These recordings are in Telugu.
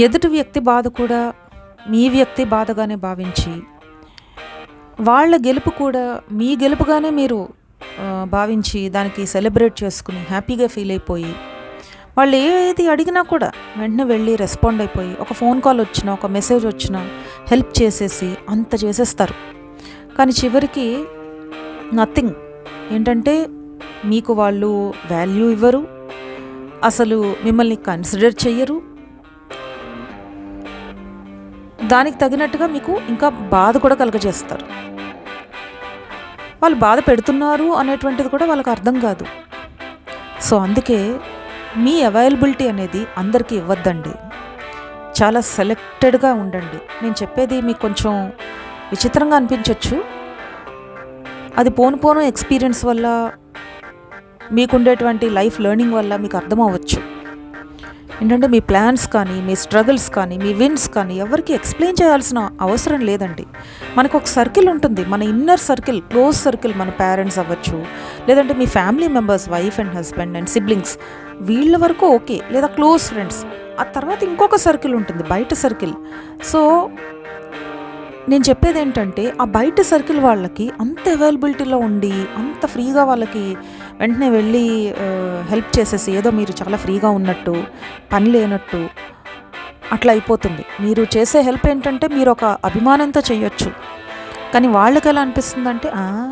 ఎదుటి వ్యక్తి బాధ కూడా మీ వ్యక్తి బాధగానే భావించి, వాళ్ళ గెలుపు కూడా మీ గెలుపుగానే మీరు భావించి దానికి సెలబ్రేట్ చేసుకుని హ్యాపీగా ఫీల్ అయిపోయి, వాళ్ళు ఏది అడిగినా కూడా వెంటనే వెళ్ళి రెస్పాండ్ అయిపోయి, ఒక ఫోన్ కాల్ వచ్చినా ఒక మెసేజ్ వచ్చినా హెల్ప్ చేసేసి అంత చేసేస్తారు. కానీ చివరికి నథింగ్. ఏంటంటే మీకు వాళ్ళు వాల్యూ ఇవ్వరు, అసలు మిమ్మల్ని కన్సిడర్ చెయ్యరు. దానికి తగినట్టుగా మీకు ఇంకా బాధ కూడా కలుగజేస్తారు. వాళ్ళు బాధ పెడుతున్నారు అనేటువంటిది కూడా వాళ్ళకి అర్థం కాదు. సో అందుకే మీ అవైలబిలిటీ అనేది అందరికీ ఇవ్వద్దండి. చాలా సెలెక్టెడ్గా ఉండండి. నేను చెప్పేది మీకు కొంచెం విచిత్రంగా అనిపించవచ్చు. అది పోను పోను ఎక్స్పీరియన్స్ వల్ల, మీకుండేటువంటి లైఫ్ లెర్నింగ్ వల్ల మీకు అర్థం అవ్వచ్చు. ఏంటంటే మీ ప్లాన్స్ కానీ, మీ స్ట్రగుల్స్ కానీ, మీ విన్స్ కానీ ఎవరికి ఎక్స్ప్లెయిన్ చేయాల్సిన అవసరం లేదండి. మనకు ఒక సర్కిల్ ఉంటుంది, మన ఇన్నర్ సర్కిల్, క్లోజ్ సర్కిల్. మన పేరెంట్స్ అవ్వచ్చు, లేదంటే మీ family members, wife and husband and siblings, వీళ్ళ వరకు ఓకే, లేదా క్లోజ్ ఫ్రెండ్స్. ఆ తర్వాత ఇంకొక సర్కిల్ ఉంటుంది, బయట సర్కిల్. సో నేను చెప్పేది ఏంటంటే, ఆ బయట సర్కిల్ వాళ్ళకి అంత అవైలబిలిటీలో ఉండి, అంత ఫ్రీగా వాళ్ళకి వెంటనే వెళ్ళి హెల్ప్ చేసేసి, ఏదో మీరు చాలా ఫ్రీగా ఉన్నట్టు, పని లేనట్టు అట్లా అయిపోతుంది. మీరు చేసే హెల్ప్ ఏంటంటే మీరు ఒక అభిమానంతో చేయొచ్చు. కానీ వాళ్ళకి ఎలా అనిపిస్తుందంటే,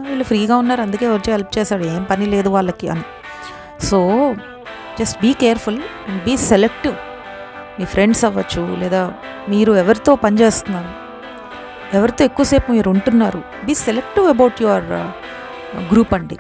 వీళ్ళు ఫ్రీగా ఉన్నారు అందుకే వచ్చి హెల్ప్ చేశాడు, ఏం పని లేదు వాళ్ళకి అని. So just be careful and be selective. మీ ఫ్రెండ్స్ అవ్వచ్చు, లేదా మీరు ఎవరితో పనిచేస్తున్నారు, ఎవరితో ఎక్కువసేపు మీరు ఉంటున్నారు, be selective about your group అండి.